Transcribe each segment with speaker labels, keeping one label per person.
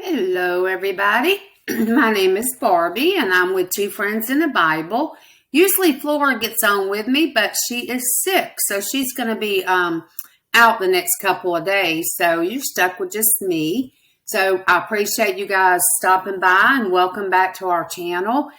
Speaker 1: Hello, everybody. My name is Barbie, and I'm with Two Friends in the Bible. Usually Flora gets on with me, but she is sick, so she's going to be out the next couple of days. So you're stuck with just me. So I appreciate you guys stopping by, and welcome back to our channel.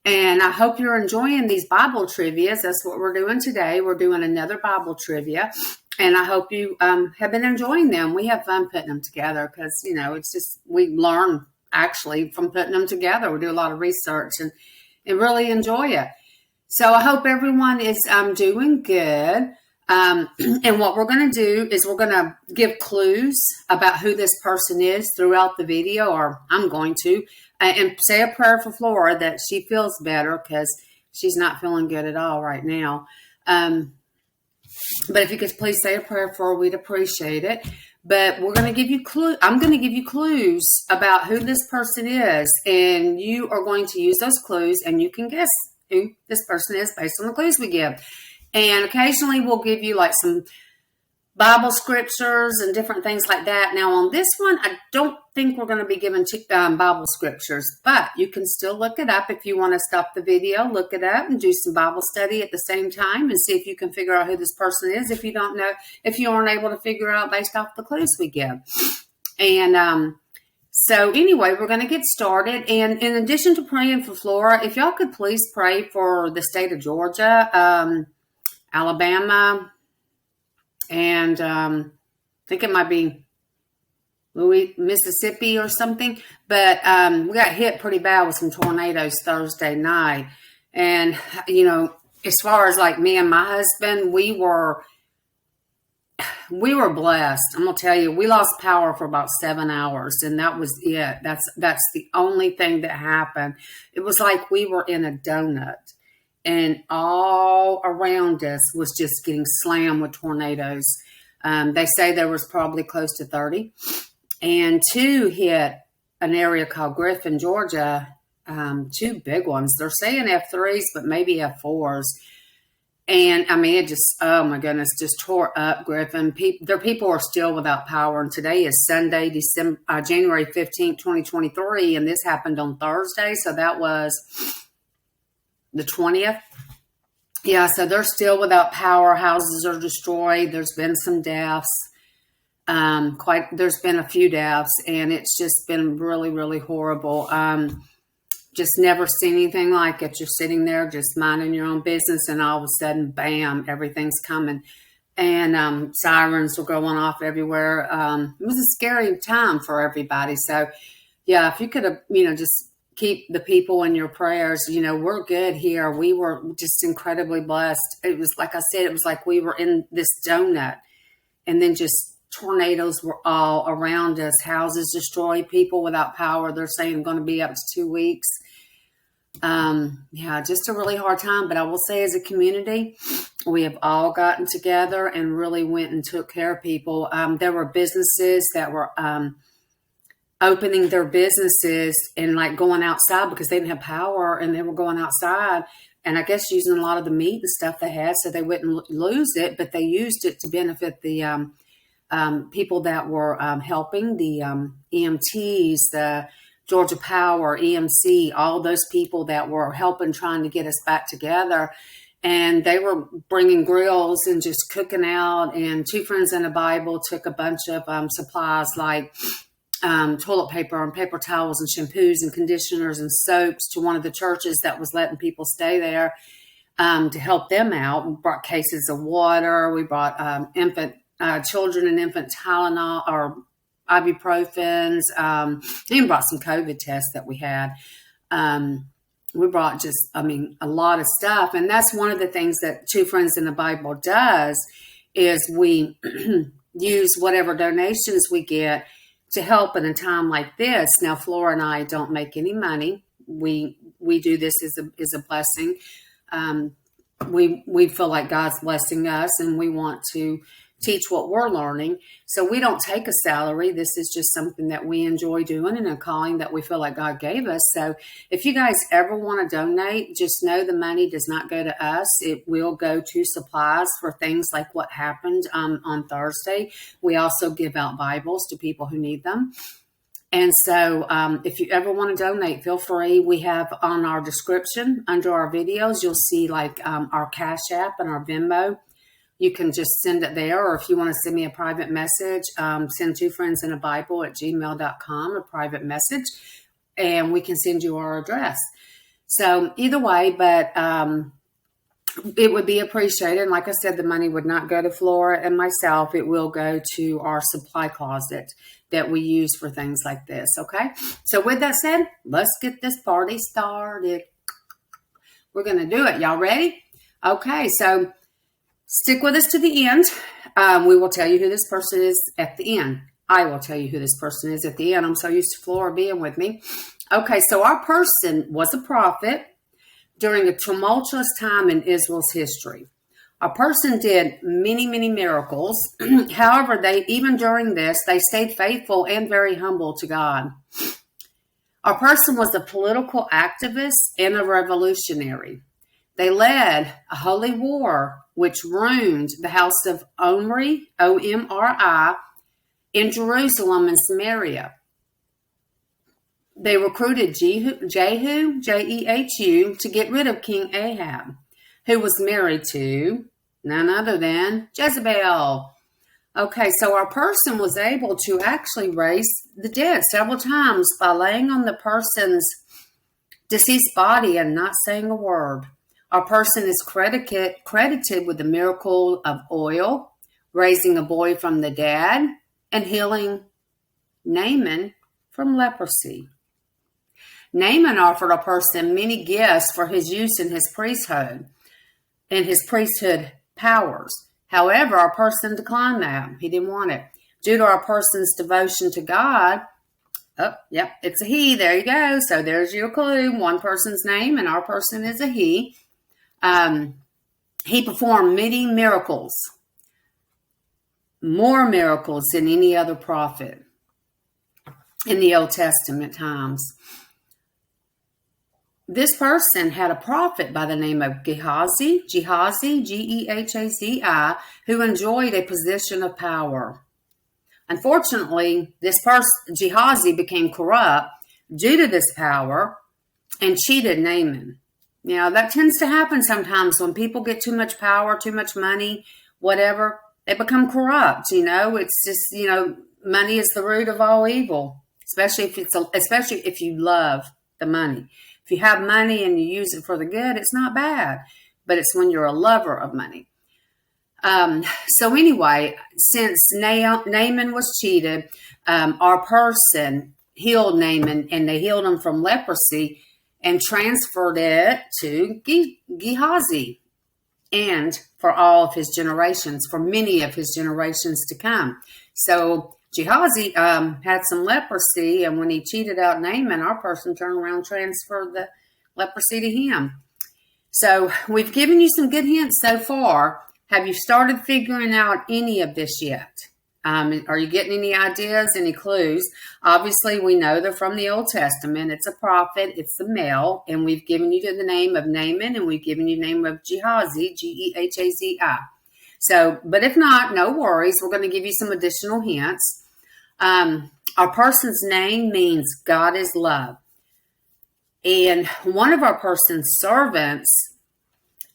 Speaker 1: And I hope you're enjoying these Bible trivias. That's what we're doing today. We're doing another Bible trivia. And I hope you have been enjoying them. We have fun putting them together because, it's just, we learn actually from putting them together. We do a lot of research and really enjoy it. So I hope everyone is doing good. And what we're going to do is we're going to give clues about who this person is throughout the video, or I'm going to, and say a prayer for Flora that she feels better because she's not feeling good at all right now. But if you could please say a prayer for her, we'd appreciate it. But we're going to give you clues. I'm going to give you clues about who this person is, and you are going to use those clues, and you can guess who this person is based on the clues we give. And occasionally we'll give you like some Bible scriptures and different things like that. Now on this one, I don't think we're going to be giving Bible scriptures, but you can still look it up if you want to stop the video, look it up and do some Bible study at the same time and see if you can figure out who this person is if you don't know, if you aren't able to figure out based off the clues we give. And so anyway, we're going to get started. And in addition to praying for Flora, if y'all could please pray for the state of Georgia, Alabama, and I think it might be Mississippi or something. But we got hit pretty bad with some tornadoes Thursday night. And, as far as like me and my husband, we were blessed. I'm going to tell you, we lost power for about 7 hours, and that was it. That's the only thing that happened. It was like we were in a donut. And all around us was just getting slammed with tornadoes. They say there was probably close to 30. And 2 hit an area called Griffin, Georgia. 2 big ones. They're saying F3s, but maybe F4s. And I mean, it just, oh my goodness, just tore up Griffin. Their people are still without power. And today is Sunday, January 15th, 2023. And this happened on Thursday. So that was the 20th. Yeah, so they're still without power. Houses are destroyed. There's been some deaths. There's been a few deaths, and it's just been really, really horrible. Just never seen anything like it. You're sitting there just minding your own business, and all of a sudden, bam, everything's coming. And sirens were going off everywhere. It was a scary time for everybody. So, yeah, if you could have, just keep the people in your prayers. We're good here. We were just incredibly blessed. It was, like I said, it was like we were in this donut, and then just tornadoes were all around us. Houses destroyed, people without power. They're saying going to be up to 2 weeks. Yeah, just a really hard time. But I will say, as a community, we have all gotten together and really went and took care of people. There were businesses that were opening their businesses and like going outside because they didn't have power, and they were going outside and I guess using a lot of the meat and stuff they had so they wouldn't lose it, but they used it to benefit the people that were helping, the EMTs, the Georgia Power, EMC, all those people that were helping, trying to get us back together. And they were bringing grills and just cooking out. And Two Friends in the Bible took a bunch of supplies like toilet paper and paper towels and shampoos and conditioners and soaps to one of the churches that was letting people stay there to help them out. We brought cases of water. We brought children and infant Tylenol or ibuprofens. Even brought some COVID tests that we had. We brought a lot of stuff. And that's one of the things that Two Friends in the Bible does is we use whatever donations we get to help in a time like this. Now, Flora and I don't make any money. We do this as a blessing. We feel like God's blessing us, and we want to teach what we're learning. So we don't take a salary. This is just something that we enjoy doing and a calling that we feel like God gave us. So if you guys ever want to donate, just know the money does not go to us. It will go to supplies for things like what happened on Thursday. We also give out Bibles to people who need them. And so if you ever want to donate, feel free. We have on our description under our videos, you'll see like our Cash App and our Venmo. You can just send it there. Or if you want to send me a private message, send TwofriendsandaBible@gmail.com, a private message, and we can send you our address. So either way, but it would be appreciated. And like I said, the money would not go to Flora and myself. It will go to our supply closet that we use for things like this. Okay. So with that said, let's get this party started. We're going to do it. Y'all ready? Okay. So stick with us to the end. We will tell you who this person is at the end. I will tell you who this person is at the end. I'm so used to Flora being with me. Okay. So our person was a prophet during a tumultuous time in Israel's history. A person did many, many miracles. However, even during this, they stayed faithful and very humble to God. Our person was a political activist and a revolutionary. They led a holy war which ruined the house of Omri, O-M-R-I, in Jerusalem and Samaria. They recruited Jehu, Jehu, to get rid of King Ahab, who was married to none other than Jezebel. Okay, so our person was able to actually raise the dead several times by laying on the person's deceased body and not saying a word. Our person is credited with the miracle of oil, raising a boy from the dead, and healing Naaman from leprosy. Naaman offered a person many gifts for his use in his priesthood and his priesthood powers. However, our person declined that. He didn't want it. Due to our person's devotion to God, it's a he. There you go. So there's your clue. One person's name and our person is a he. He performed many miracles, more miracles than any other prophet in the Old Testament times. This person had a prophet by the name of Gehazi, Gehazi, who enjoyed a position of power. Unfortunately, this person, Gehazi, became corrupt due to this power and cheated Naaman. Now, that tends to happen sometimes when people get too much power, too much money, whatever, they become corrupt. It's just, money is the root of all evil, especially if you love the money. If you have money and you use it for the good, it's not bad, but it's when you're a lover of money. So anyway, since Naaman was cheated, our person healed Naaman, and they healed him from leprosy and transferred it to Gehazi and for all of his generations, for many of his generations to come. So Gehazi had some leprosy, and when he cheated out Naaman, our person turned around and transferred the leprosy to him. So we've given you some good hints so far. Have you started figuring out any of this yet? Are you getting any ideas, any clues? Obviously, we know they're from the Old Testament. It's a prophet. It's a male. And we've given you the name of Naaman, and we've given you the name of Gehazi, Gehazi. So, but if not, no worries. We're going to give you some additional hints. Our person's name means God is love. And one of our person's servants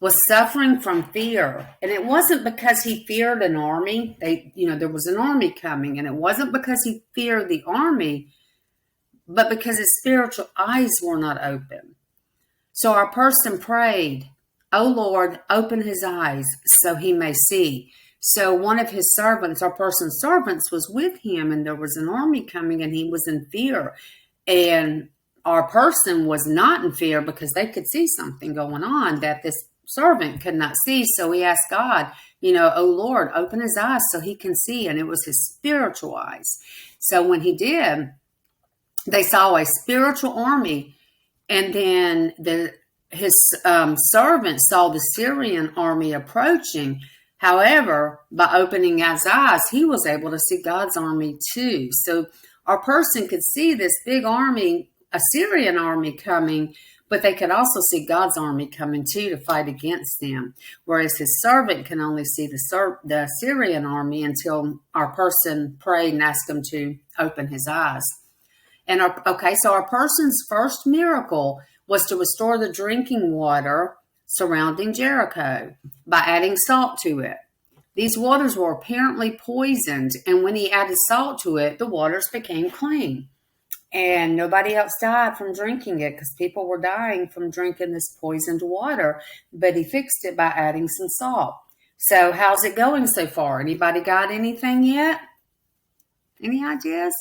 Speaker 1: was suffering from fear. And it wasn't because he feared an army. There was an army coming, and it wasn't because he feared the army, but because his spiritual eyes were not open. So our person prayed, "Oh Lord, open his eyes so he may see." So one of his servants, our person's servants, was with him, and there was an army coming, and he was in fear. And our person was not in fear because they could see something going on that this servant could not see. So he asked God, "Oh Lord, open his eyes so he can see." And it was his spiritual eyes. So when he did, they saw a spiritual army. And then his servant saw the Syrian army approaching. However, by opening his eyes, he was able to see God's army too. So our person could see this big army, a Syrian army coming, but they could also see God's army coming too to fight against them. Whereas his servant can only see the Syrian army until our person prayed and asked him to open his eyes. And so our person's first miracle was to restore the drinking water surrounding Jericho by adding salt to it. These waters were apparently poisoned, and when he added salt to it, the waters became clean. And nobody else died from drinking it because people were dying from drinking this poisoned water. But he fixed it by adding some salt. So how's it going so far? Anybody got anything yet? Any ideas?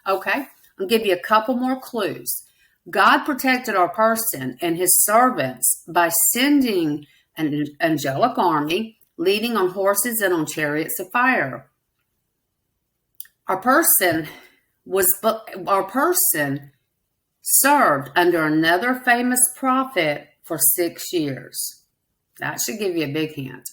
Speaker 1: Okay, I'll give you a couple more clues. God protected our person and his servants by sending an angelic army leading on horses and on chariots of fire. Our person served under another famous prophet for 6 years. That should give you a big hint.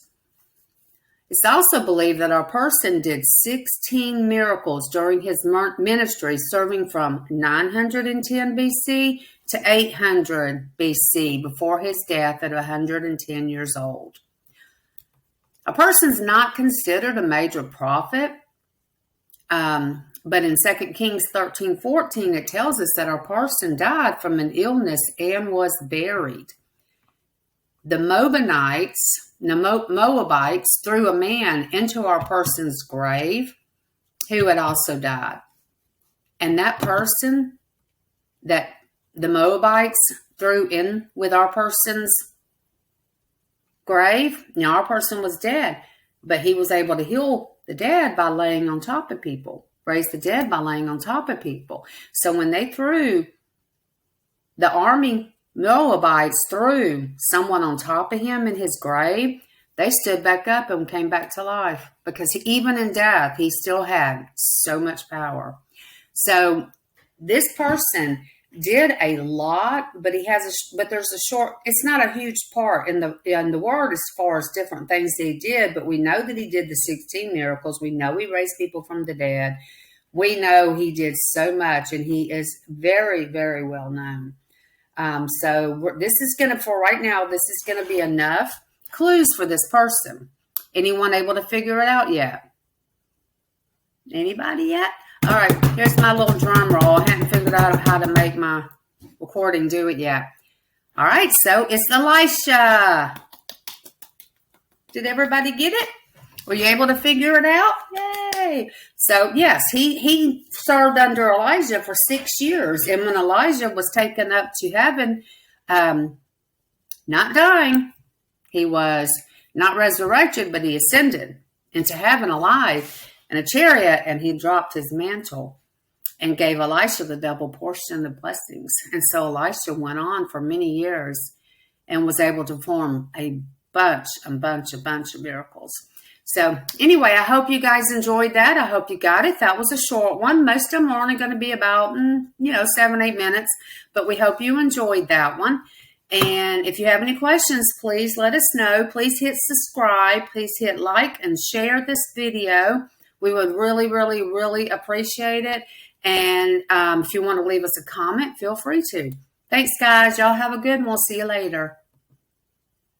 Speaker 1: It's also believed that our person did 16 miracles during his ministry, serving from 910 BC to 800 BC before his death at 110 years old. A person's not considered a major prophet, but in 2 Kings 13:14, it tells us that our person died from an illness and was buried. The Moabites threw a man into our person's grave who had also died. And that person that the Moabites threw in with our person's grave, now our person was dead, but he was able to heal the dead by laying on top of people, raise the dead by laying on top of people. So when they threw the army, Moabites threw someone on top of him in his grave, they stood back up and came back to life because even in death, he still had so much power. So this person did a lot, but there's a short, it's not a huge part in the word as far as different things that he did, but we know that he did the 16 miracles. We know he raised people from the dead. We know he did so much, and he is very, very well known. This is going to be enough clues for this person. Anyone able to figure it out yet? Anybody yet? All right, here's my little drum roll. I haven't figured out how to make my recording do it yet. All right, so it's Elisha. Did everybody get it? Were you able to figure it out? Yay! So, yes, he served under Elijah for 6 years. And when Elijah was taken up to heaven, not dying, he was not resurrected, but he ascended into heaven alive in a chariot, and he dropped his mantle and gave Elisha the double portion of blessings. And so Elisha went on for many years and was able to perform a bunch of miracles. So anyway, I hope you guys enjoyed that. I hope you got it. That was a short one. Most of them are only going to be about, 7-8 minutes, but we hope you enjoyed that one. And if you have any questions, please let us know. Please hit subscribe. Please hit like and share this video. We would really, really, really appreciate it. And if you want to leave us a comment, feel free to. Thanks, guys. Y'all have a good one. We'll see you later.